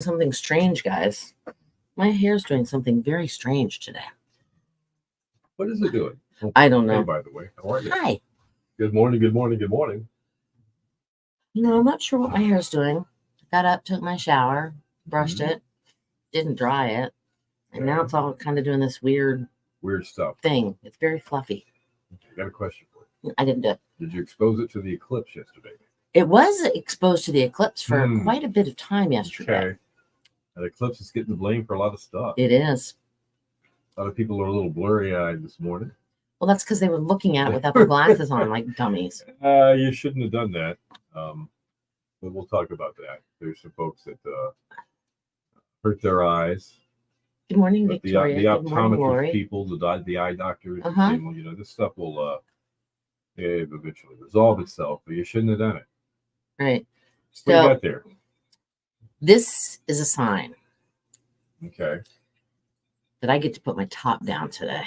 Something strange, guys. My hair's doing something very strange today. What is it doing? Oh, I don't know. Hey, by the way, how are you? Hi. Good morning, good morning, good morning. I'm not sure what my hair's doing. Got up, took my shower, brushed it, didn't dry it, and now it's all kind of doing this weird stuff. thing. It's very fluffy. I got a question for you. I didn't do it. Did you expose it to the eclipse yesterday? It was exposed to the eclipse for quite a bit of time yesterday. Okay. That eclipse is getting the blame for a lot of stuff. It is. A lot of people are a little blurry-eyed this morning. Well, that's because they were looking at it without their glasses on, like dummies. You shouldn't have done that. But we'll talk about that. There's some folks that hurt their eyes. Good morning, But Victoria. the Good morning, optometrist Lori. people, the eye doctors, saying, well, this stuff will eventually resolve itself, but you shouldn't have done it. Right. What do you So got there? this is a sign Okay. that I get to put my top down today.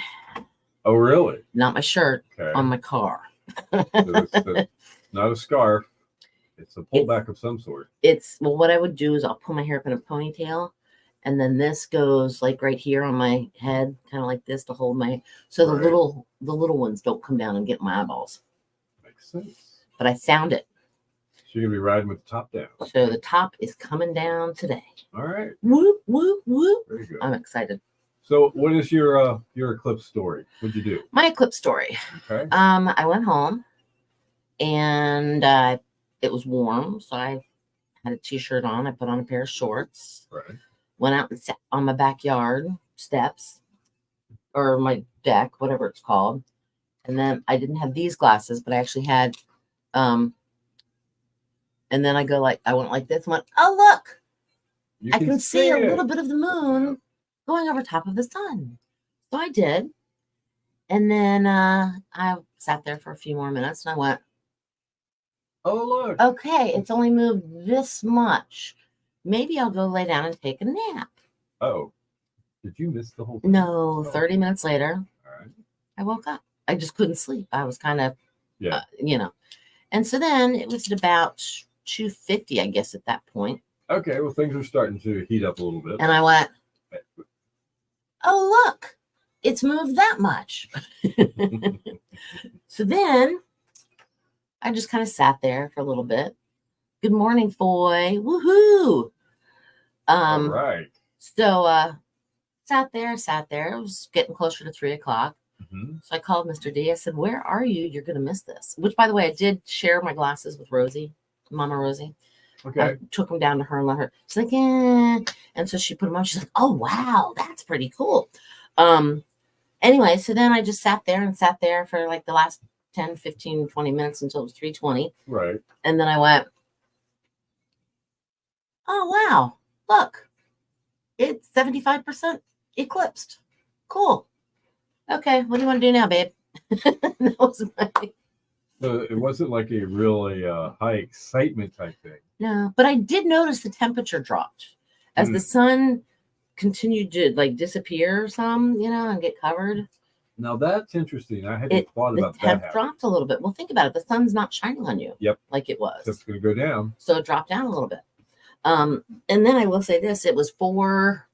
Oh, really? Not my shirt, Okay. on my car. So it's not a scarf. It's a pullback of some sort. Well, what I would do is I'll pull my hair up in a ponytail, and then this goes like right here on my head, kind of like this to hold my. So the Right. little ones don't come down and get my eyeballs. Makes sense. But I found it. So you're gonna be riding with the top down. So the top is coming down today. All right. Whoop whoop whoop! Very good. I'm excited. So what is your eclipse story? What'd you do? My eclipse story. Okay. I went home, and it was warm, so I had a t-shirt on. I put on a pair of shorts. Right. Went out and sat on my backyard steps or my deck, whatever it's called. And then I didn't have these glasses, but I actually had, and then I went like this and went, oh, look, I can see a little bit of the moon going over top of the sun. So I did. And then I sat there for a few more minutes and I went, oh, look. okay, it's only moved this much. Maybe I'll go lay down and take a nap. Oh, did you miss the whole thing? No, 30 minutes later, All right. I woke up. I just couldn't sleep. I was kind of, And so then it was at about 2:50, I guess, at that point. Okay, well, things are starting to heat up a little bit. And I went, oh, look, it's moved that much. So then I just kind of sat there for a little bit. Good morning, Foy. Woohoo. All right. So sat there. It was getting closer to 3:00. Mm-hmm. So I called Mr. D. I said, where are you? You're going to miss this. Which, by the way, I did share my glasses with Rosie, Mama Rosie. Okay. I took them down to her and let her. She's like, eh. And so she put them on. She's like, oh, wow, that's pretty cool. Anyway, so then I just sat there for like the last 10, 15, 20 minutes until it was 3:20. Right. And then I went, oh, wow, look, it's 75% eclipsed. Cool. Okay, what do you want to do now, babe? That was my... So it wasn't like a really high excitement type thing. No, but I did notice the temperature dropped as the sun continued to like disappear some, and get covered. Now that's interesting. I hadn't thought about that. The temp dropped a little bit. Well, think about it. The sun's not shining on you. Yep. Like it was. So it's going to go down. So it dropped down a little bit. And then I will say this: it was for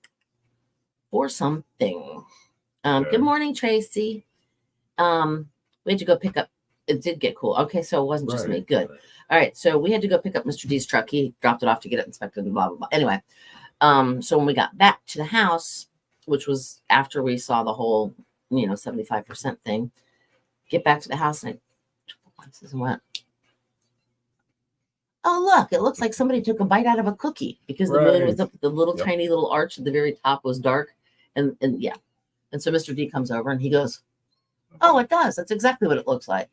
something. Okay. Good morning, Tracy. We had to go pick up. It did get cool. Okay, so it wasn't just me. Good. Right. All right, so we had to go pick up Mr. D's truck. He dropped it off to get it inspected and blah, blah, blah. Anyway, so when we got back to the house, which was after we saw the whole, 75% thing, get back to the house and I took the glasses and went, oh, look, it looks like somebody took a bite out of a cookie because the moon was up, the little tiny little arch at the very top was dark. And yeah. And so Mr. D comes over and he goes, oh, it does. That's exactly what it looks like.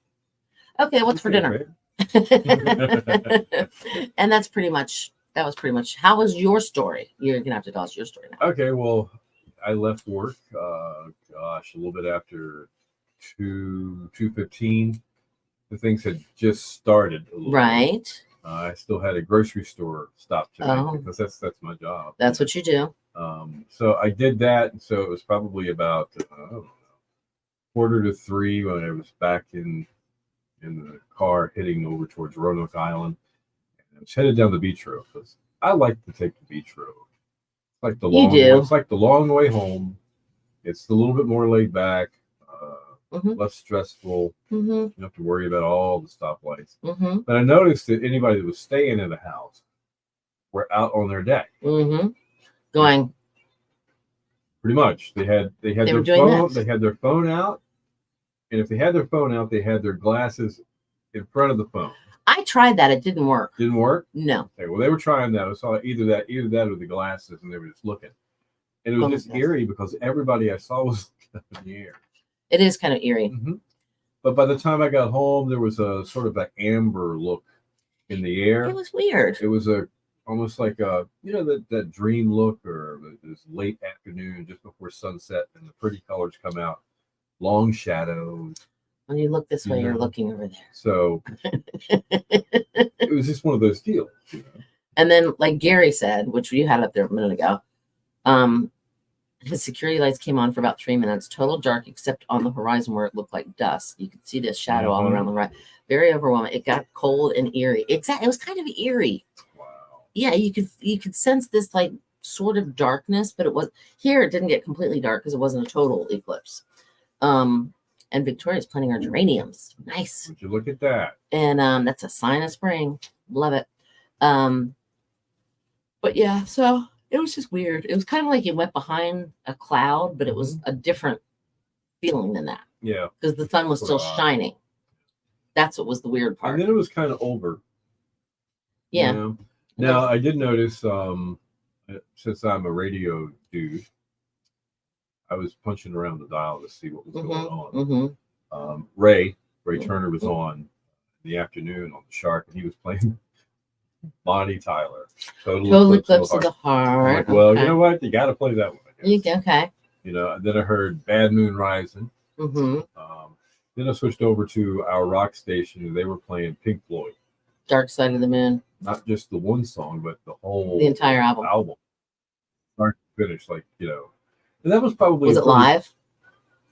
Okay, what's for dinner? And that was pretty much, how was your story? You're going to have to tell us your story now. Okay, well, I left work, a little bit after 2:15. The things had just started a little right. bit. I still had a grocery store stop to make because that's my job. That's what you do. So I did that. And so it was probably about 2:45 when I was back in the car heading over towards Roanoke Island. And I was headed down the beach road because I like to take the beach road. like the You long. do. It's like the long way home. It's a little bit more laid back, Mhm. less stressful. Mm-hmm. You don't have to worry about all the stoplights. Mm-hmm. But I noticed that anybody that was staying in the house were out on their deck. Mm-hmm. Going. Pretty much, they had They their were doing phone. that? They had their phone out, and if they had their phone out, they had their glasses in front of the phone. I tried that. It didn't work. Didn't work. No. Okay, well, they were trying that. I saw either that or the glasses, and they were just looking. And it was just eerie because everybody I saw was up in the air. It is kind of eerie. Mm-hmm. But by the time I got home, there was a sort of an amber look in the air. It was weird. It was almost like that dream look, or this late afternoon just before sunset, and the pretty colors come out, long shadows. When you look this way, you're looking over there. So it was just one of those deals. And then, like Gary said, which you had up there a minute ago, his security lights came on for about 3 minutes, total dark except on the horizon where it looked like dust. You could see this shadow all around the right. Very overwhelming. It got cold and eerie. Exactly. It was kind of eerie. Wow. Yeah, you could sense this like sort of darkness, but it was here. It didn't get completely dark because it wasn't a total eclipse. And Victoria's planting our geraniums. Nice. Would you look at that? And that's a sign of spring. Love it. But yeah, so it was just weird. It was kind of like it went behind a cloud, but it was a different feeling than that. Yeah. Because the sun was still shining. That's what was the weird part. And then it was kind of over. Yeah. You know? Now, I did notice, since I'm a radio dude, I was punching around the dial to see what was going on. Mm-hmm. Ray Turner was on in the afternoon on the Shark, and he was playing Bonnie Tyler. Total Eclipse of the Heart. I'm like, well, you know what? You got to play that one. Okay. You know, and then I heard Bad Moon Rising. Mm-hmm. Then I switched over to our rock station, and they were playing Pink Floyd. Dark Side of the Moon. Not just the one song, but the entire album. Start to finish, like, you know. And that was probably... Was it live?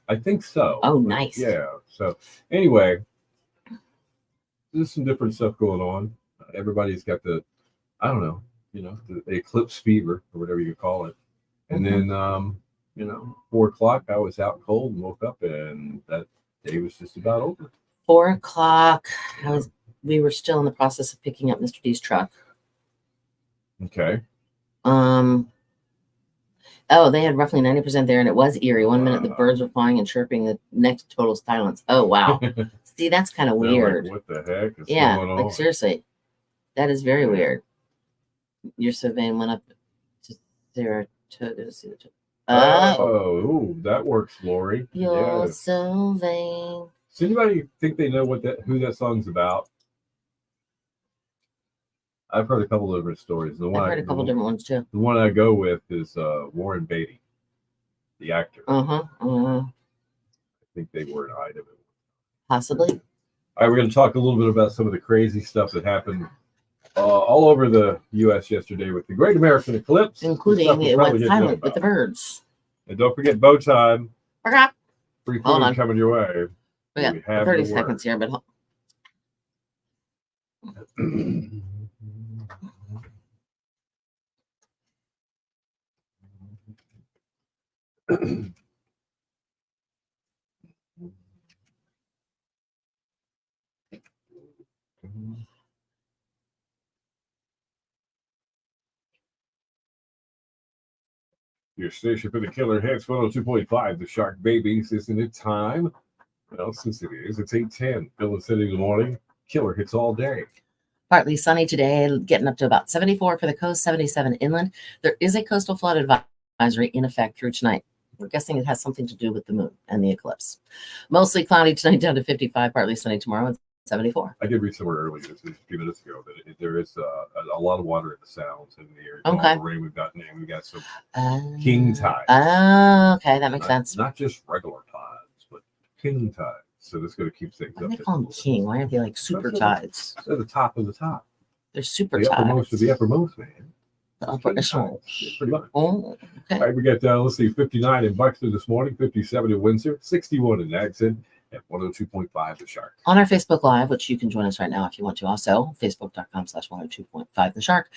I think so. Oh, nice. Yeah. So, anyway, there's some different stuff going on. Everybody's got the eclipse fever, or whatever you call it. And then, 4 o'clock, I was out cold and woke up, and that day was just about over. 4 o'clock, we were still in the process of picking up Mr. D's truck. Okay. They had roughly 90% there, and it was eerie. 1 minute the birds were flying and chirping, the next total silence. Oh, wow. See, that's kind of weird. Like, what the heck is going on? Like, seriously. That is very weird. Your surveying went up to Saratoga to see the... that works, Lori. Your surveying. Does anybody think they know who that song's about? I've heard a couple of different stories. I've heard a couple different ones too. The one I go with is Warren Beatty, the actor. I think they were an item. Possibly. All right, we're going to talk a little bit about some of the crazy stuff that happened all over the U.S. yesterday with the Great American Eclipse. Including it went silent with the birds. And don't forget bow time. Forgot. Free food coming your way. We got 30 seconds here, but... Your station for the Killer Hits 102.5, the Shark Babies. Isn't it time? Well, since it is, it's 8:10. Bill and City in the morning. Killer Hits all day. Partly sunny today, getting up to about 74 for the coast, 77 inland. There is a coastal flood advisory in effect through tonight. We're guessing it has something to do with the moon and the eclipse. Mostly cloudy tonight, down to 55, partly sunny tomorrow, and 74. I did read somewhere earlier, just a few minutes ago, that there is a lot of water in the sounds in the area. Okay. All the rain we've got, and we got some king tides. Okay, that makes sense. Not just regular tides, but king tides. So that's going to keep things Why up. do they call them king? Why aren't they like super tides? They're the top of the top. They're super the tides. Uppermost of the uppermost, man. The upper echelon. Pretty much. Oh, okay. All right, we got, let's see, 59 in Buxton this morning, 57 in Windsor, 61 in Naxon, at 102.5 The Shark. On our Facebook Live, which you can join us right now if you want to also, facebook.com/102.5 The Shark.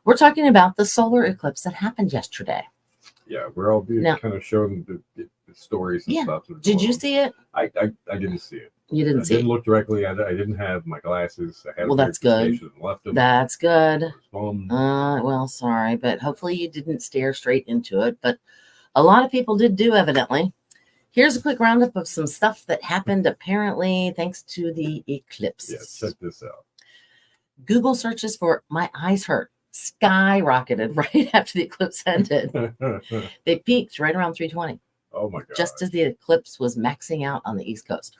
We're talking about the solar eclipse that happened yesterday. Yeah, we're all Now- kind of showing the stories and Yeah. stuff. that are Did going you on. see it? I didn't see it. You didn't I see didn't it. look directly at it. I didn't have my glasses. I had Well, them that's at the good. station and left them. That's good. Phone. Well, sorry, but hopefully you didn't stare straight into it. But a lot of people did do, evidently. Here's a quick roundup of some stuff that happened, apparently, thanks to the eclipse. Yeah, check this out. Google searches for "my eyes hurt" skyrocketed right after the eclipse ended. They peaked right around 3:20, Oh my god! just as the eclipse was maxing out on the East Coast.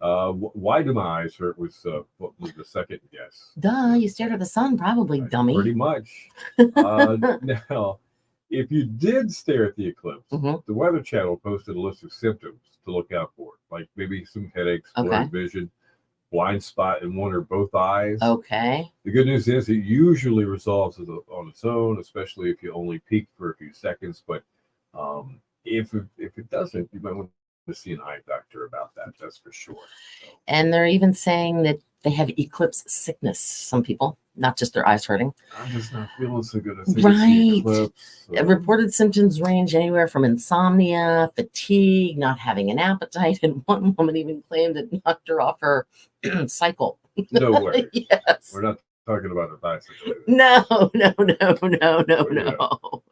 Why do my eyes hurt? What was the second guess? Duh, you stared at the sun, probably, dummy. Pretty much. Now, if you did stare at the eclipse, Mhm. the Weather Channel posted a list of symptoms to look out for, like maybe some headaches, blurred Okay. vision, blind spot in one or both eyes. Okay. The good news is it usually resolves on its own, especially if you only peek for a few seconds. But if it doesn't, you might want to see an eye doctor about that. That's for sure. So, And they're even saying that they have eclipse sickness, some people, not just their eyes hurting. I'm just not feeling so good. I think it's Right. the eclipse. Reported symptoms range anywhere from insomnia, fatigue, not having an appetite, and one woman even claimed it knocked her off her cycle. No way. Yes. We're not talking about a bicycle. No.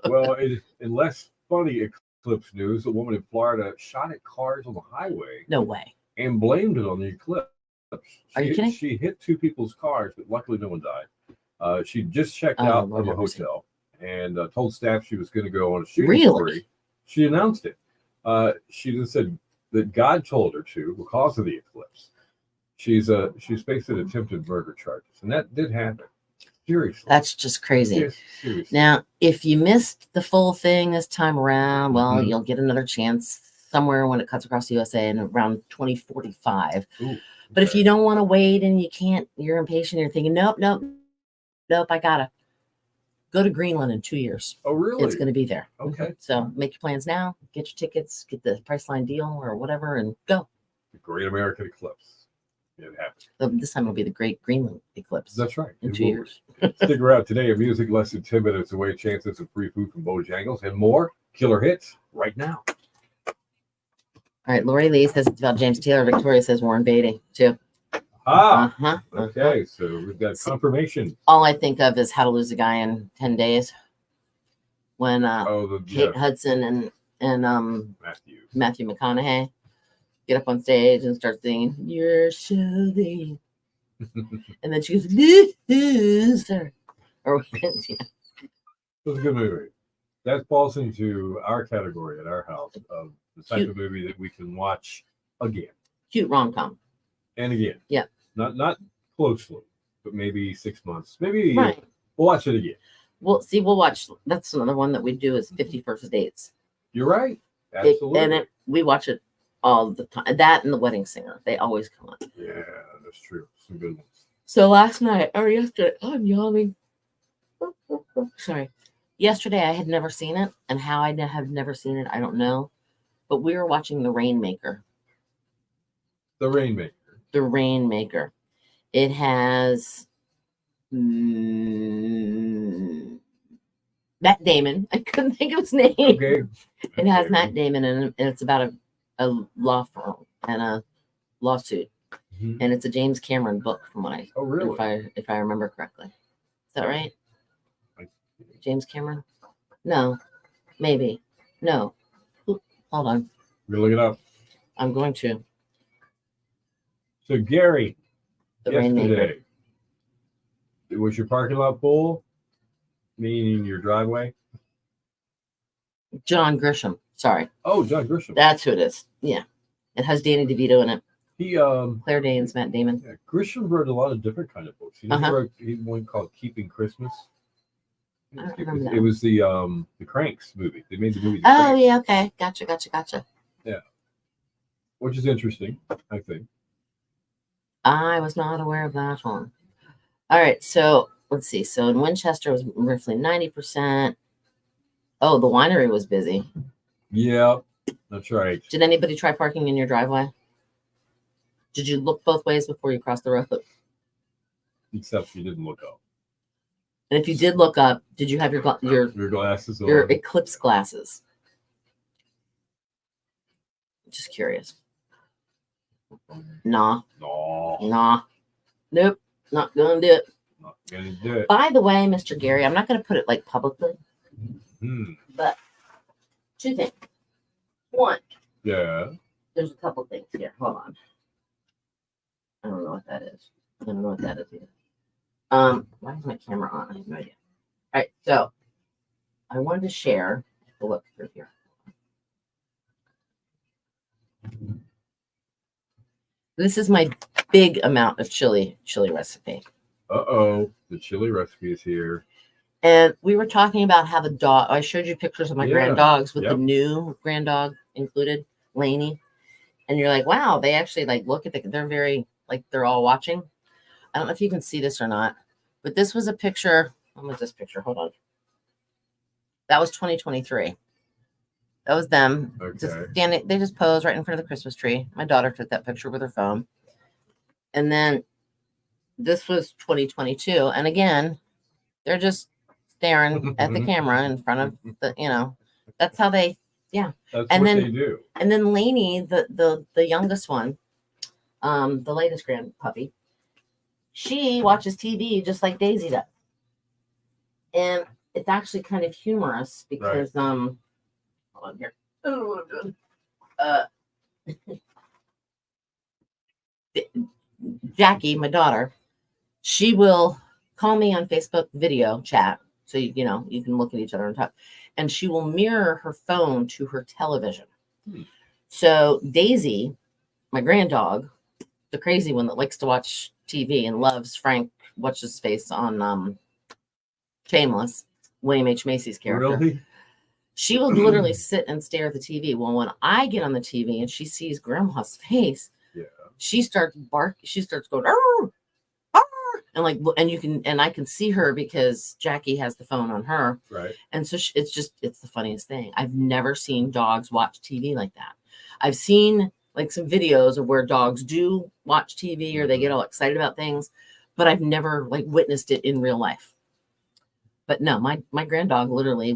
Well, in less funny eclipse news, a woman in Florida shot at cars on the highway No way. and blamed it on the eclipse. Are you kidding? She hit two people's cars, but luckily no one died. She just checked Oh, out Lord of a have mercy. hotel and told staff she was going to go on a shooting Really? spree. She announced it. She then said that God told her to because of the eclipse. She's facing attempted murder charges, and that did happen. Seriously. That's just crazy. Yes, seriously. Now, if you missed the full thing this time around, well, Mhm. you'll get another chance somewhere when it cuts across the USA in around 2045. Ooh, But if okay. you don't want to wait and you can't, you're impatient, you're thinking, nope, I gotta go to Greenland in 2 years. Oh, really? It's going to be there. Okay. So make your plans now, get your tickets, get the Priceline deal or whatever, and go. The Great American Eclipse. It happened. This time it'll be the Great Greenland Eclipse That's right. in It 2 will. years. Stick around today. A music less than 10 minutes away. Chances of free food from Bojangles and more killer hits right now. All right, Lori Lee says it's about James Taylor. Victoria says Warren Beatty, too. Ah, Uh-huh. okay. So we've got confirmation. All I think of is How to Lose a Guy in 10 Days. When Kate Hudson and Matthews. Matthew McConaughey get up on stage and start singing, "You're so the," and then she goes, "Loser," or yeah. It was a good movie. That falls into our category at our house of the type of movie that we can watch again Cute rom-com. and again. Yeah. Not closely, but maybe 6 months, maybe a year. Right. We'll watch it again. We'll watch. That's another one that we do is 50 First Dates. You're right. Absolutely. We watch it all the time. That and The Wedding Singer. They always come on. Yeah, that's true. Some good ones. So last night or yesterday, I'm yawning. Sorry. Yesterday I had never seen it, and how I have never seen it, I don't know. But we were watching The Rainmaker. The Rainmaker. The Rainmaker. It has Matt Damon. I couldn't think of his name. Okay. It has Matt Damon in it, and it's about a law firm and a lawsuit. Mhm. And it's a James Cameron book, from what Oh, really? if I remember correctly. Is that right? I- James Cameron? No, maybe. No. Hold on. We're looking up. I'm going to. So, Gary, The Rainmaker. yesterday, was your parking lot full? Meaning your driveway? John Grisham. Sorry. Oh, John Grisham. That's who it is. Yeah. It has Danny DeVito in it. He Claire Danes, Matt Damon. yeah, Grisham wrote a lot of different kind of books. He wrote one called Keeping Christmas. I don't remember that It was the Cranks movie. They made the movie. The Oh, Cranks, yeah. Okay. Gotcha. which is interesting, I think. I was not aware of that one. All right. So let's see. So in Winchester it was roughly 90%. Oh, the winery was busy. Yeah, that's right. Did anybody try parking in your driveway? Did you look both ways before you crossed the road? Except she didn't look up. And if you did look up, did you have your glasses on? your eclipse glasses? Just curious. Nah. Nope. Not gonna do it. Not gonna do it. By the way, Mr. Gary, I'm not gonna put it like publicly, but two things. One, Yeah. there's a couple things here. Hold on. I don't know what that is. I don't know what that is either. Why is my camera on? I have no idea. All right, so I wanted to share. We'll look through here. This is my big amount of chili recipe. Uh-oh. The chili recipe is here. And we were talking about how the dog, I showed you pictures of my grand dogs with Yep. the new grand dog included, Lainey. And you're like, wow, they actually like look at they're very, like they're all watching. I don't know if you can see this or not, but this was a picture. What was this picture? Hold on. That was 2023. That was them. Just Okay. standing, they just posed right in front of the Christmas tree. My daughter took that picture with her phone. And then this was 2022. And again, they're just staring at the camera in front of the, that's how they, That's And what then- they do. and then Lainey, the youngest one, the latest grand puppy, she watches TV just like Daisy does. And it's actually kind of humorous because hold on here. I don't know what I'm doing. Jackie, my daughter, she will call me on Facebook video chat. So you can look at each other and talk. And she will mirror her phone to her television. So Daisy, my grand dog, the crazy one that likes to watch TV and loves Frank, what's his face on Shameless, William H. Macy's character. Really? She will literally sit and stare at the TV. Well, when I get on the TV and she sees Grandma's face, she starts she starts going, "Arr! Arr!" and I can see her because Jackie has the phone on her. Right. And so it's the funniest thing. I've never seen dogs watch TV like that. I've seen like some videos of where dogs do watch TV or they get all excited about things, but I've never like witnessed it in real life. But no, my grand dog literally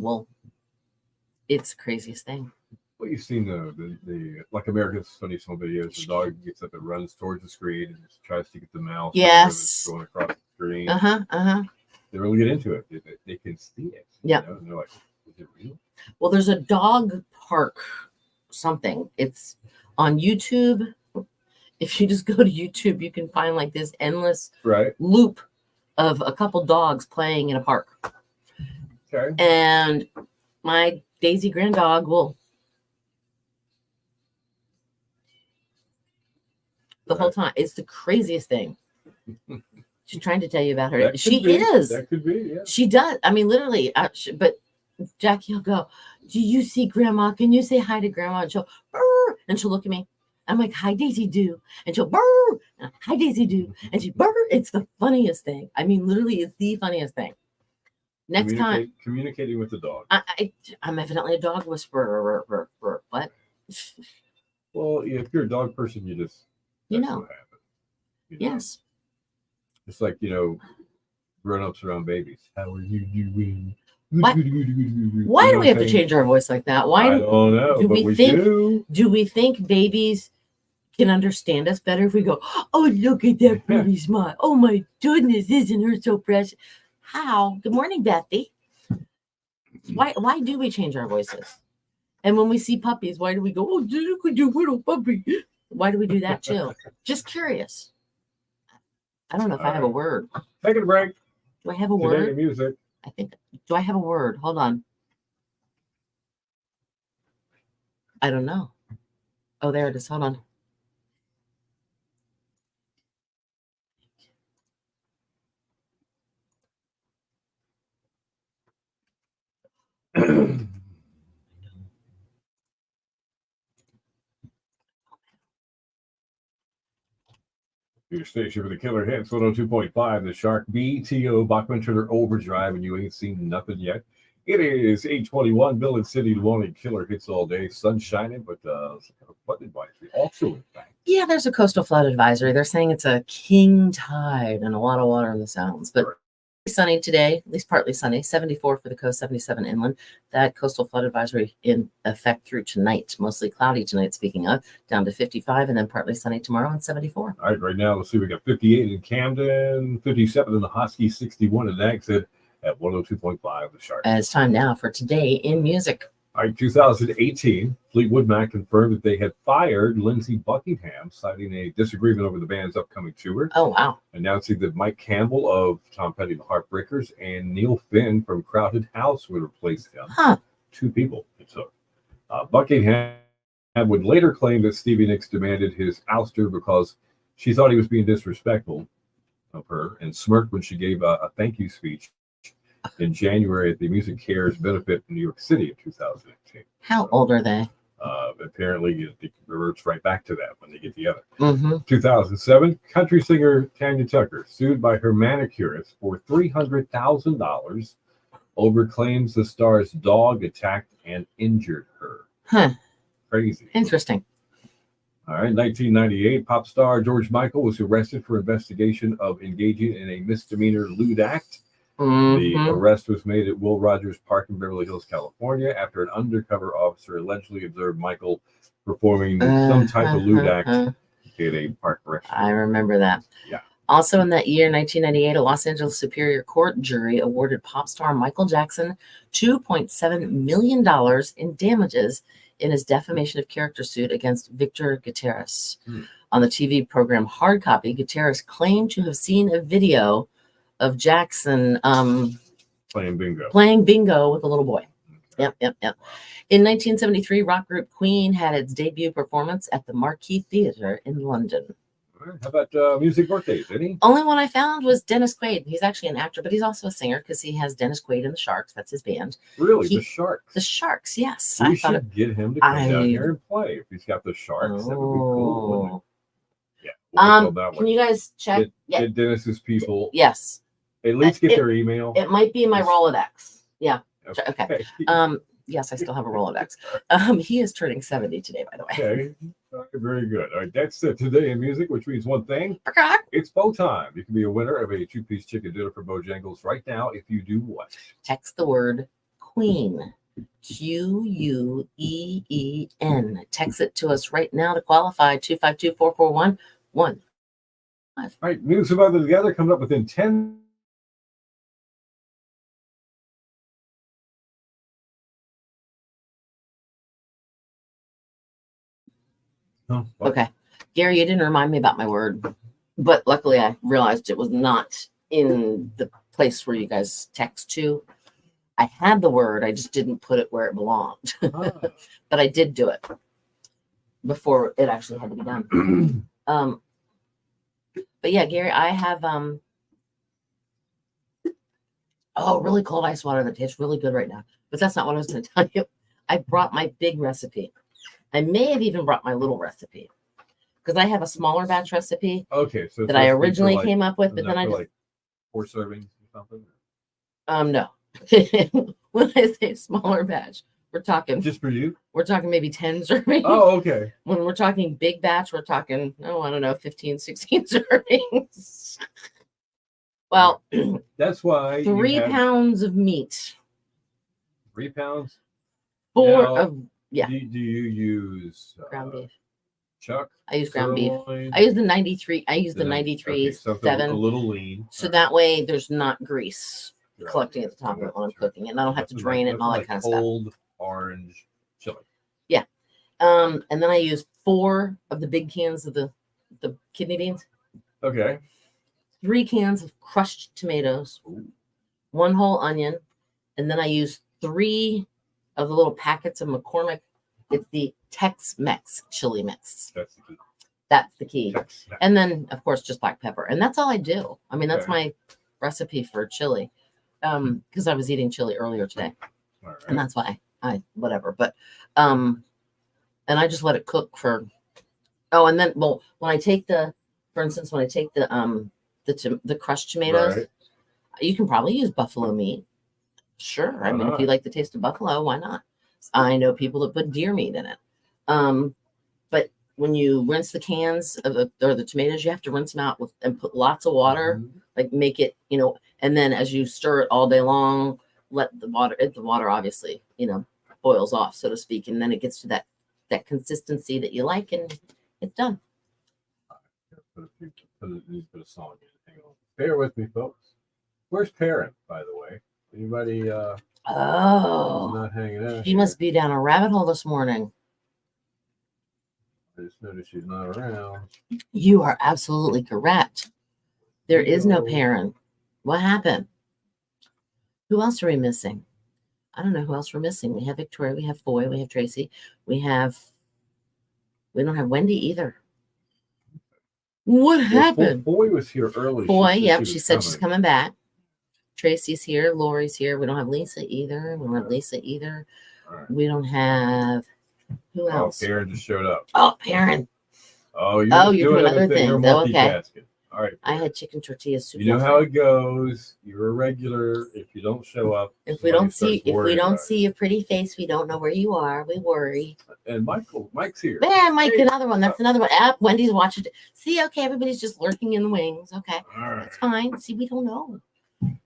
it's the craziest thing. Well, you've seen the like America's Funniest Home Videos. The dog gets up and runs towards the screen and just tries to get the mouse. Yes. Going across the screen. They really get into it. They can see it. Yeah. And they're like, is it real? Well, there's a dog park something. It's on YouTube. If you just go to YouTube, you can find like this endless loop of a couple dogs playing in a park. Okay. And my Daisy grand dog will the whole time. It's the craziest thing. She's trying to tell you about her. That She could be. is. That could be, yeah. She does. I mean, literally. But Jackie will go, "Do you see Grandma? Can you say hi to Grandma?" And she'll, "Brr," and she'll look at me. I'm like, "Hi, Daisy, do," and she'll, "Brr," and, "Hi, Daisy, do," and she, "Brr." It's the funniest thing. I mean, literally, it's the funniest thing. Next time, communicating with the dog. I'm evidently a dog whisperer. What? Well, if you're a dog person, that's what happens. Yes. It's like, grown-ups around babies. How are you doing? Why do we have to change our voice like that? Why I don't know, do but we we think do we think babies can understand us better if we go, "Oh, look at that pretty smile. Oh my goodness, isn't her so precious?" How? Good morning, Bethy. Why do we change our voices? And when we see puppies, why do we go, "Oh, look at your little puppy"? Why do we do that too? Just curious. I don't know if I have a word. Taking a break. Do I have a Today word? music. I think. Do I have a word? Hold on. I don't know. Oh, there it is. Hold on. Your station for the killer hits 102.5, the Shark BTO Bachman Turner Overdrive, and you ain't seen nothing yet. It is 8:21. Bill and City morning killer hits all day. Sun shining, but flood advisory also in fact. Yeah, there's a coastal flood advisory. They're saying it's a king tide and a lot of water in the sounds, but sunny today, at least partly sunny. 74 for the coast, 77 inland. That coastal flood advisory in effect through tonight. Mostly cloudy tonight, speaking of, down to 55, and then partly sunny tomorrow and 74. All right, right now, let's see. We got 58 in Camden, 57 in the Hosky, 61 in Nags Head at 102.5 the Shark. It's time now for Today in Music. All right, 2018, Fleetwood Mac confirmed that they had fired Lindsey Buckingham, citing a disagreement over the band's upcoming tour. Oh, wow. Announcing that Mike Campbell of Tom Petty and the Heartbreakers and Neil Finn from Crowded House would replace him. Huh. Two people it took. Buckingham would later claim that Stevie Nicks demanded his ouster because she thought he was being disrespectful of her and smirked when she gave a thank you speech in January at the Music Cares benefit in New York City in 2018. How old are they? Apparently, it reverts right back to that when they get together. Mm-hmm. 2007, country singer Tanya Tucker sued by her manicurist for $300,000 over claims the star's dog attacked and injured her. Huh. Crazy. Interesting. All right, 1998, pop star George Michael was arrested for investigation of engaging in a misdemeanor lewd act. Mm-hmm. The arrest was made at Will Rogers Park in Beverly Hills, California, after an undercover officer allegedly observed Michael performing some type of lewd act at a park restaurant. I remember that. Yeah. Also in that year, 1998, a Los Angeles Superior Court jury awarded pop star Michael Jackson $2.7 million in damages in his defamation of character suit against Victor Gutierrez. On the TV program Hard Copy, Gutierrez claimed to have seen a video of Jackson Playing bingo with a little boy. Yep. In 1973, rock group Queen had its debut performance at the Marquee Theatre in London. All right, how about music birthdays? Any? Only one I found was Dennis Quaid. He's actually an actor, but he's also a singer because he has Dennis Quaid and the Sharks. That's his band. Really? The Sharks? The Sharks, yes. We should get him to come down here and play if he's got the Sharks. That would be cool, wouldn't it? Yeah. We'll can you guys check? Get Dennis's people. Yes. At least get their email. It might be in my Rolodex. Yeah. Okay. Yes, I still have a Rolodex. He is turning 70 today, by the way. Okay. Very good. All right, that's Today in Music, which means one thing. It's Bo time. You can be a winner of a 2-piece chicken dinner for Bojangles right now if you do what? Text the word Queen. Queen. Text it to us right now to qualify. 252-441-1. All right, News of Other Together coming up within 10. Oh, okay. Gary, you didn't remind me about my word, but luckily I realized it was not in the place where you guys text to. I had the word, I just didn't put it where it belonged. But I did do it before it actually had to be done. But yeah, Gary, I have really cold ice water that tastes really good right now. But that's not what I was going to tell you. I brought my big recipe. I may have even brought my little recipe because I have a smaller batch recipe. Okay, so that I originally came up with, but then I just like 4 servings or something. No. When I say smaller batch, we're talking just for you. We're talking maybe 10 servings. Oh, okay. When we're talking big batch, we're talking 15, 16 servings. Well, that's why 3 pounds of meat. 3 pounds. Yeah. Do you use ground beef? Chuck? I use ground beef. I use the 93. I use the 93 7. A little lean. So that way there's not grease collecting at the top of it when I'm cooking it. And I don't have to drain it and all that kind of stuff. Cold orange chili. Yeah. And then I use 4 of the big cans of the kidney beans. Okay. 3 cans of crushed tomatoes. 1 whole onion. And then I use 3 of the little packets of McCormick. It's the Tex-Mex chili mix. That's the key. Tex-Mex. And then, of course, just black pepper. And that's all I do. I mean, that's my recipe for chili. Because I was eating chili earlier today. All right. And that's why whatever. But, and I just let it cook for, and then, when I take the crushed tomatoes, you can probably use buffalo meat. Sure. Why I mean, if not? you like the taste of buffalo, why not? I know people that put deer meat in it. But when you rinse the cans of the tomatoes, you have to rinse them out with and put lots of water, Mhm. like make it, and then as you stir it all day long, let the water obviously, boils off, so to speak, and then it gets to that consistency that you like, and it's done. Put a song in. Hang on. Bear with me, folks. Where's Parent, by the way? Anybody Oh, not hanging out she here? must be down a rabbit hole this morning. I just noticed she's not around. You are absolutely correct. There is no No. parent. What happened? Who else are we missing? I don't know who else we're missing. We have Victoria, we have Foy, we have Tracy, we don't have Wendy either. What happened? Foy was here early. Foy, said yep, was she said she's coming back. Tracy's here, Lori's here. We don't have Lisa either. We don't have Lisa either. All right. We don't have who else? Oh, Karen just showed up. Oh, Perrin. Oh, you're doing other things. You're Oh, okay. multitasking. All right. I had chicken tortilla soup. You know how it goes. You're a regular. If you don't show up, If we don't somebody starts see your pretty face, we don't know where you are. We worry. And Mike's here. Man, Mike, Hey. another one. That's another one. Wendy's watching. See, okay, everybody's just lurking in the wings. Okay, All right. that's fine. See, we don't know.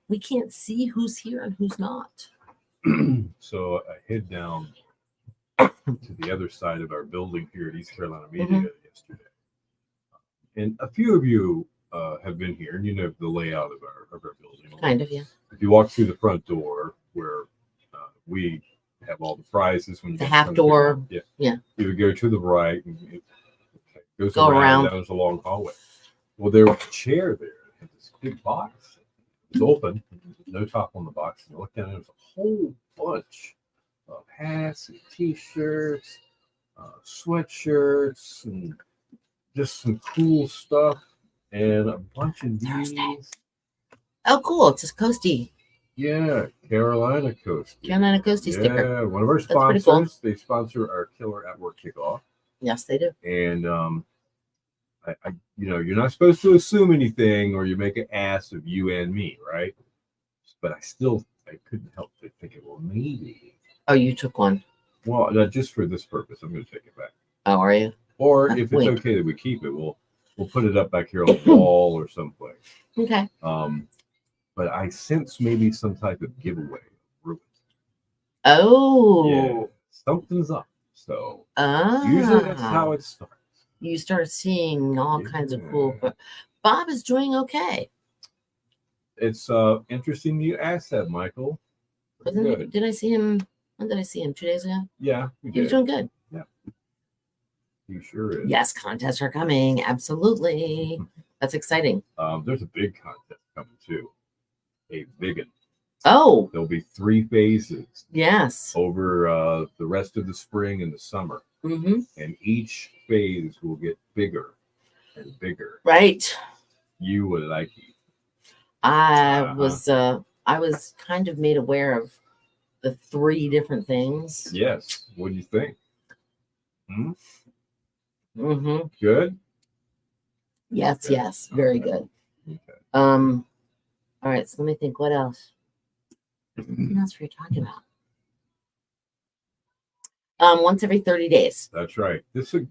We can't see who's here and who's not. So I head down to the other side of our building here at East Carolina Media yesterday, and a few of you have been here, and you know the layout of our building. Kind of, yeah. If you walk through the front door, where we have all the prizes, when you The get half to door. yeah, you would go to the right, and it goes Go around. around. That was a long hallway. Well, there was a chair there. It had this big box. It was open, no top on the box. And I looked down, and there was a whole bunch of hats and T-shirts, sweatshirts, and just some cool stuff, and a bunch of these. Oh, cool. It's a Coastie. Yeah, Carolina Coast. Carolina Coastie sticker. Yeah, one of our That's pretty sponsors. cool. They sponsor our Killer at Work kickoff, Yes, they do. and I you're not supposed to assume anything, or you make an ass of you and me, right? But I couldn't help but thinking, well, maybe. Oh, you took one. Well, not just for this purpose. I'm going to take it back. Oh, are you? Or if it's Wink. okay that we keep it, we'll put it up back here on the wall or someplace. Okay. But I sense maybe some type of giveaway. Oh. Yeah, something's up. So Ah. usually that's how it starts. You start seeing all kinds of cool. Yeah. But Bob is doing okay. It's interesting you asked that, Michael. Wasn't he? Good. Did I see him? When did I see him? 2 days ago? Yeah, we He was did. doing good. He sure is. Yes, contests are coming. Absolutely. That's exciting. There's a big contest coming too. A big one. Oh, There'll be 3 phases yes. over the rest of the spring and the summer, Mm-hmm. and each phase will get bigger and bigger. Right. You would like it. I was kind of made aware of the 3 different things. Yes. What do you think? Mm-hmm. Good. Yes, Okay. yes. Very good. Okay. All right, so let me think. What else? What else were you talking about? Once every 30 days, That's right. This is,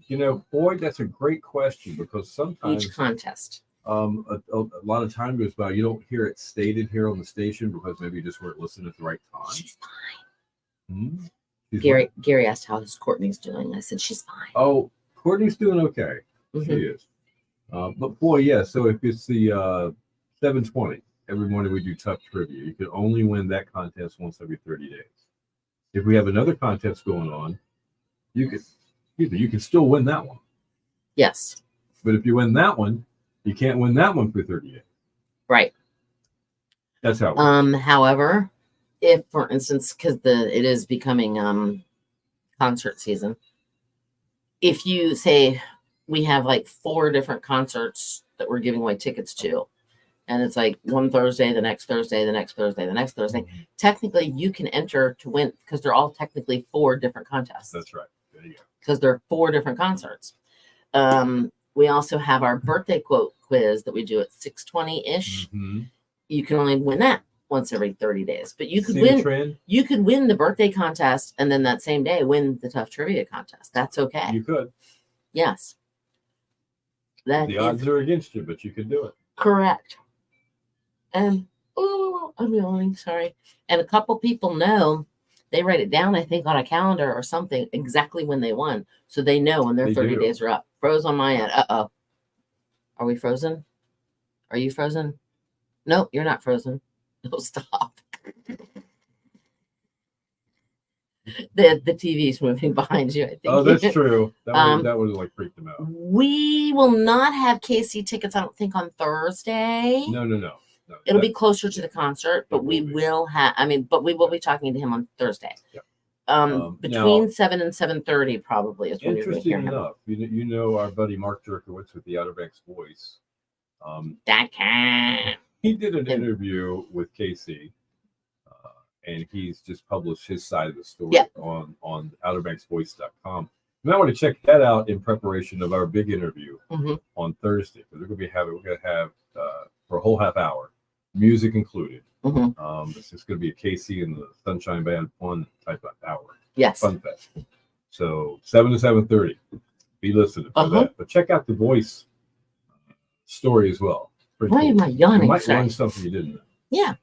boy, that's a great question, because sometimes each contest. a lot of time goes by, you don't hear it stated here on the station because maybe you just weren't listening at the right time. She's fine. Hmm? She's Gary asked how Courtney's doing. I said she's fine. Oh, Courtney's doing okay. Mhm. She is. But boy, yeah. So if it's the 7:20 every morning, we do tough trivia. You can only win that contest once every 30 days. If we have another contest going on, you can still win that one. Yes. But if you win that one, you can't win that one for 30 days. Right. That's how it works. However, if for instance, because it is becoming concert season, if you say we have like 4 different concerts that we're giving away tickets to, and it's like one Thursday, the next Thursday, the next Thursday, the next Thursday, technically you can enter to win, because they're all technically 4 different contests. That's right. There you go. Because they're 4 different concerts. We also have our birthday quote quiz that we do at 6:20 ish. Mm-hmm. You can only win that once every 30 days. But you could See the win. trend? You could win the birthday contest, and then that same day win the Tough Trivia contest. That's okay. You could. Yes, that The is odds are against you, but you could do it. correct. And oh, I'm yawning. Sorry. And a couple people know. They write it down, I think, on a calendar or something, exactly when they won, so they know when their They 30 do. days are up. Froze on my end. Uh-oh. Are we frozen? Are you frozen? No, you're not frozen. No, stop. The TV's moving behind you, I think. Oh, that's true. Um, That would like freak them out. We will not have KC tickets, I don't think, on Thursday. No. It'll be closer to the concert, but It we will be. will have. I mean, but we will be talking to him on Thursday. Yeah. Between Now- 7 and 7:30 probably is when you're going to Interesting hear him. enough, you know our buddy Mark Jerkowitz with the Outer Banks Voice. That can. He did an Him. interview with Casey, and he's just published his side of the story Yeah. on OuterBanksVoice.com. You might want to check that out in preparation of our big interview Mhm. on Thursday, because we're going to have for a whole half hour, music included. Mhm. It's just going to be a Casey and the Sunshine Band fun type of hour, Yes. fun fest. So 7 to 7:30, be listening for that. But check out the Voice story as well. Pretty Why cool. am I You yawning? might Sorry. learn something you didn't know. Yeah.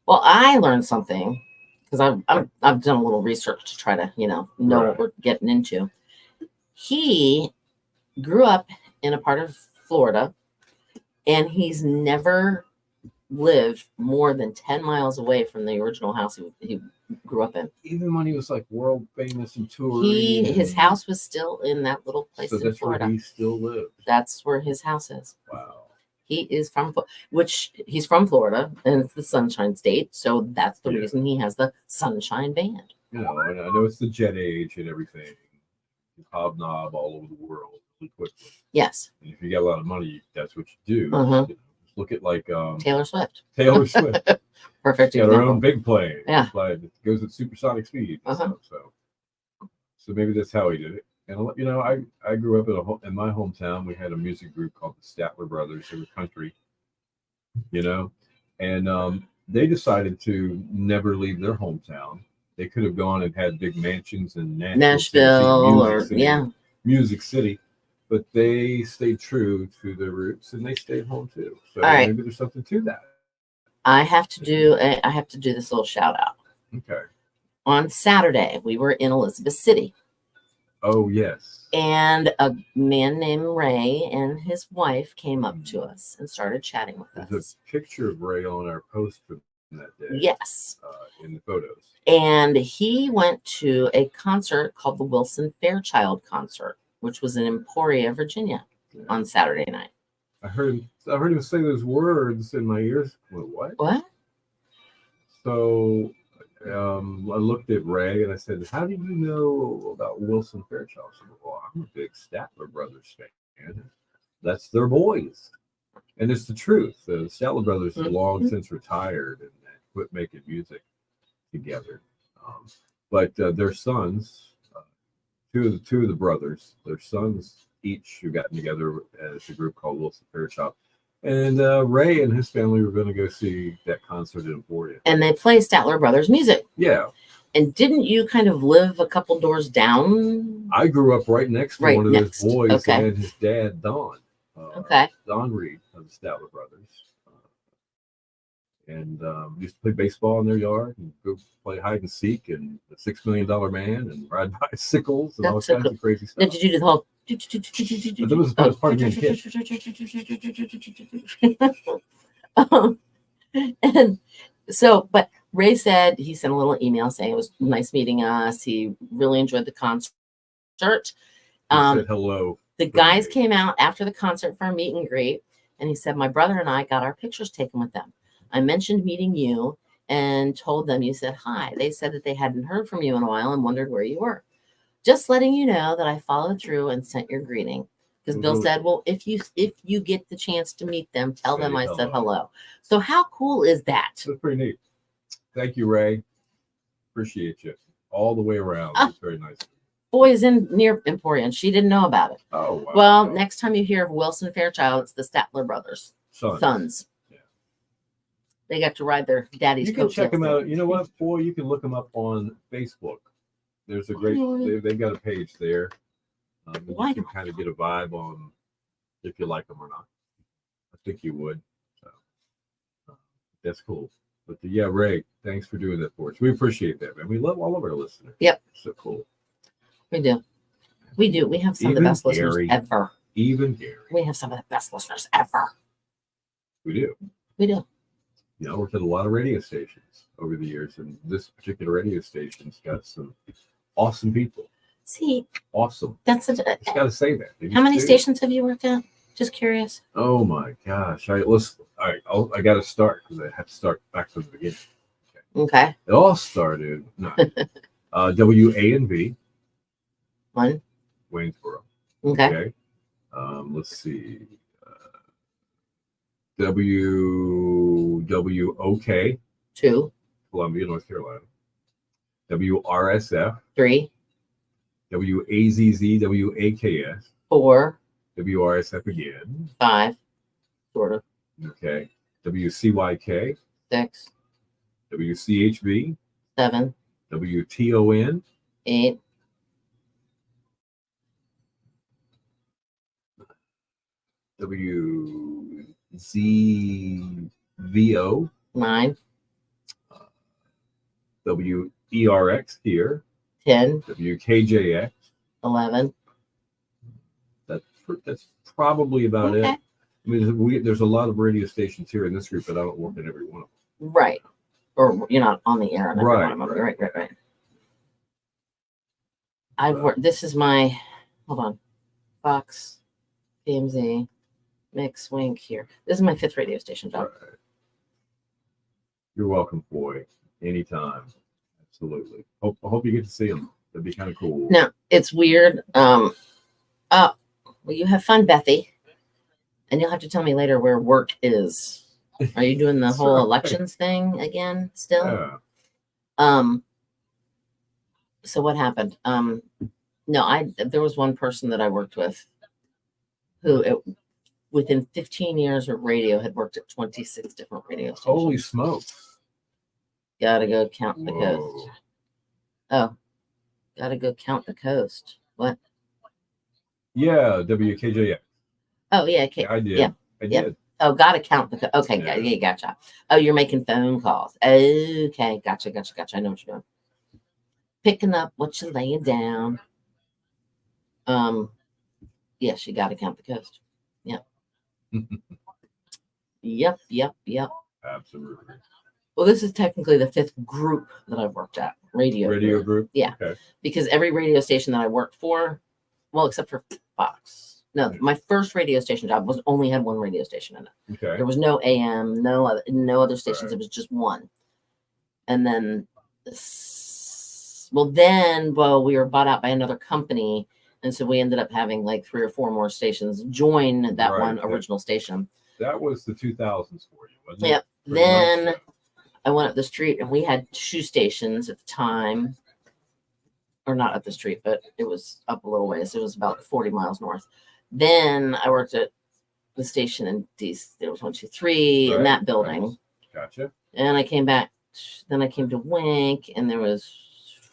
Well, I learned something because I've done a little research to try to know Right. what we're getting into. He grew up in a part of Florida, and he's never lived more than 10 miles away from the original house he grew up in. Even when he was like world famous and touring, His and- house was still in that little place so in that's Florida. where he still lives. That's where his house is. Wow. He is from, which he's from Florida, and it's the Sunshine State, so that's the Yeah. reason he has the Sunshine Band. And I know it's the jet age and everything. You hobnob all over the world really quickly. Yes, And if you got a lot of money, that's what you do. Uh-huh. Just look at like Taylor Swift, Taylor Swift. perfect Got her example. own big plane. Yeah. It goes at supersonic speed. And Uh-huh. stuff, so maybe that's how he did it. And I grew up in my hometown. We had a music group called the Statler Brothers. They were country, and they decided to never leave their hometown. They could have gone and had big mansions in Nashville, Music City, but they stayed true to their roots and they stayed home too. So All right. maybe there's something to that. I have to do this little shout out. Okay. On Saturday, we were in Elizabeth City, Oh yes. and a man named Ray and his wife came up to us and started chatting with There's us. a picture of Ray on our post from that day. Yes. In the photos. And he went to a concert called the Wilson Fairchild Concert, which was in Emporia, Virginia, Yeah. on Saturday night. I heard him say those words in my ears. What? What? So I looked at Ray and I said, "How do you know about Wilson Fairchild?" She said, "Well, I'm a big Statler Brothers fan. That's their boys." And it's the truth. The Statler Brothers have long since retired and quit making music together. But their sons, two of the brothers, their sons each have gotten together as a group called Wilson Fairchild. And Ray and his family were going to go see that concert in Emporia. And they play Statler Brothers music. Yeah, And didn't you kind of live a couple doors down? I grew up right next to Right one of next. those boys Okay. and his dad, Don. Okay. Don Reed of the Statler Brothers. And used to play baseball in their yard and go play hide and seek and the $6 Million Man and ride bicycles and all That's so kinds of crazy stuff. Did you do the whole? But that was part of being a kid. And so, but Ray said he sent a little email saying it was nice meeting us. He really enjoyed the concert. He said hello. The guys came out after the concert for a meet and greet, and he said, my brother and I got our pictures taken with them. I mentioned meeting you and told them you said hi. They said that they hadn't heard from you in a while and wondered where you were. Just letting you know that I followed through and sent your greeting. Because Bill said, well, if you get the chance to meet them, tell them I said hello. So how cool is that? That's pretty neat. Thank you, Ray. Appreciate you all the way around. It's very nice. Boy is in near Emporia, and she didn't know about it. Oh, wow. Well, next time you hear of Wilson Fairchild, it's the Statler Brothers. Son. Sons. Yeah. They got to ride their daddy's You can check them coattails out. You know what, boy? You can look them up on Facebook. There's a great. They've got a page there. And Why you can not? kind of get a vibe on if you like them or not. I think you would. So that's cool. But yeah, Ray, thanks for doing that for us. We appreciate that, man. We love all of our listeners. Yep. So cool. We do. We do. We have some of the Even best listeners Gary. ever. Even Gary. We have some of the best listeners ever. We do. We do. You know, I worked at a lot of radio stations over the years, and this particular radio station's got some awesome people. See, Awesome. that's Just got to say that. They how many just do. stations have you worked at? Just curious. Oh my gosh! All right, I got to start because I have to start back from the beginning. Okay. It all started WANV, One. Waynesboro. Okay. Let's see. WWOK, Two. Columbia, North Carolina. WRSF, Three. WAZZ, WAKS, Four. WRSF again. Five. Sort of. Okay. WCYK, Six. WCHB, Seven. WTON, 8. WZVO, 9. WERX here, 10. WKJX. 11. That's probably about it. Okay. I mean, there's a lot of radio stations here in this group, but I don't work at every one of them. Right. Or you're not on the air on every Right, one of them. right. Right. I've worked. This is my. Hold on. Fox, PMZ, Mix, Wink here. This is my 5th radio station job. Right. You're welcome, boy. Anytime. Absolutely. I hope you get to see them. That'd be kind of cool. Now it's weird. Well, you have fun, Bethy, and you'll have to tell me later where work is. Are you doing the whole Sure. elections thing again still? Yeah. So what happened? No, there was one person that I worked with who within 15 years of radio had worked at 26 different radio stations. Holy smokes. Gotta go count the coast. Whoa. Oh, gotta go count the coast. What? Yeah, WKJX. Oh, yeah. Okay. I did. Yeah. I yeah. did. Oh, gotta count the coast. Okay. Yeah. Yeah, gotcha. Oh, you're making phone calls. Okay. Gotcha. I know what you're doing. Picking up what you're laying down. Yes, you gotta count the coast. Yep. Yep. Absolutely. Well, this is technically the 5th group that I've worked at. Radio group. Yeah. Okay. Because every radio station that I worked for, well, except for Fox. No, my first radio station job only had one radio station in it. Okay. There was no AM, no other stations. Right. It was just one. And then, we were bought out by another company, and so we ended up having like 3 or 4 more stations join that Right. one original station. That was the 2000s for you, wasn't it? Yep. Pretty Then much. I went up the street, and we had 2 stations at the time. Or not up the street, but it was up a little ways. It was about 40 miles north. Then I worked at the station in DC. There was 1, 2, 3 in Right, that building. nice. Gotcha. And I came back. Then I came to Wink, and there was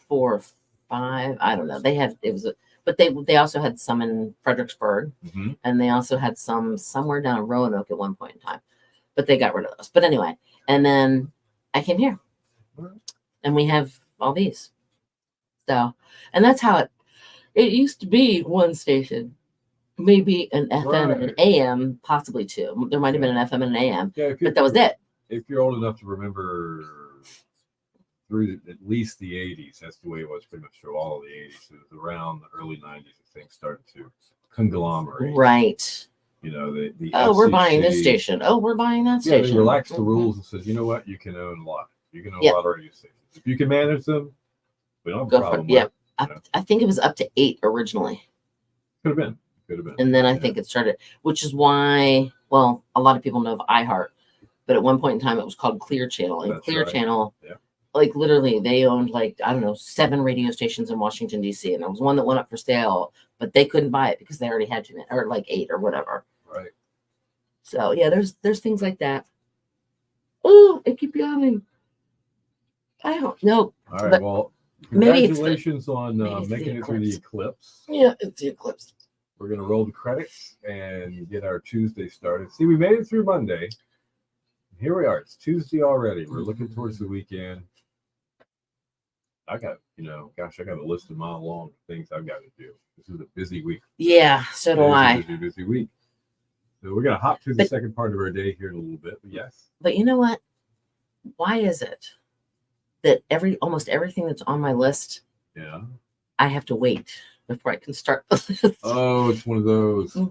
4 or 5. I don't know. But they also had some in Fredericksburg, Mm-hmm. and they also had some somewhere down in Roanoke at one point in time. But they got rid of those. But anyway, and then I came here, and we have all these. So, and that's how it used to be. One station, maybe an FM and an Right. AM, possibly 2. There might have been an FM and an AM, Yeah, but that was it. if you're old enough to remember through at least the 80s, that's the way it was pretty much through all of the 80s. It was around the early 90s that things started to conglomerate. Right. You know, the Oh, we're buying this FCC. station. Oh, we're buying that Yeah, station. they relaxed the Mhm. rules and says, you know what, you can own a lot. You can own Yep. a lot of radio stations. If you can manage them, we don't have a Go for problem it. Yeah. with it. I think it was up to 8 originally. Could have been. Could have been. And then I Yeah. think it started, which is why, well, a lot of people know of iHeart, but at one point in time it was called Clear Channel. And That's Clear right. Channel, Yeah. like literally, they owned like, I don't know, 7 radio stations in Washington, D.C. And there was one that went up for sale, but they couldn't buy it because they already had 2, or like 8 or whatever. Right. So yeah, there's things like that. Oh, I keep yawning. I don't know. All right. But Well, maybe it's the- congratulations on maybe it's the making it through the eclipse. Yeah, it's the eclipse. We're going to roll the credits and get our Tuesday started. See, we made it through Monday. Here we are. It's Tuesday already. We're looking towards the weekend. I got, gosh, I got a list of mile long things I've got to do. This is a busy week. Yeah, so do It is a I. busy week. So we're going to hop to the second part of our day here in a little bit. But yes. But you know what? Why is it that almost everything that's on my list, Yeah. I have to wait before I can start the list? Oh, it's one of those. Mhm.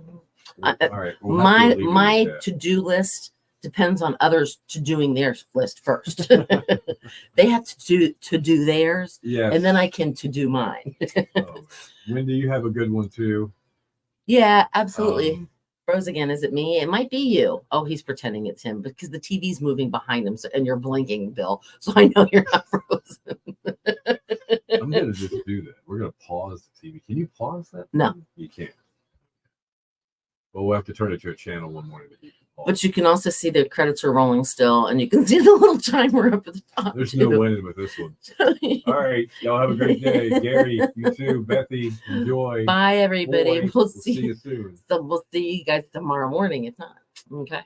All right. We'll have to leave it My at that. to-do list depends on others to doing their list first. They have to do theirs, Yes. and then I can to do mine. Oh, Wendy, you have a good one too. Yeah, absolutely. Um, Froze again. Is it me? It might be you. Oh, he's pretending it's him because the TV's moving behind him, and you're blinking, Bill. So I know you're not frozen. I'm gonna just do that. We're gonna pause the TV. Can you pause that? No. You can't. Well, we'll have to turn it to a channel one morning that you can pause. But you can also see the credits are rolling still, and you can see the little timer up at the top. There's too. no winning with this one. All right, y'all have a great day. Gary, you too. Bethy, enjoy. Bye, everybody. Boy, We'll see see. you soon. So we'll see you guys tomorrow morning, if not. Okay.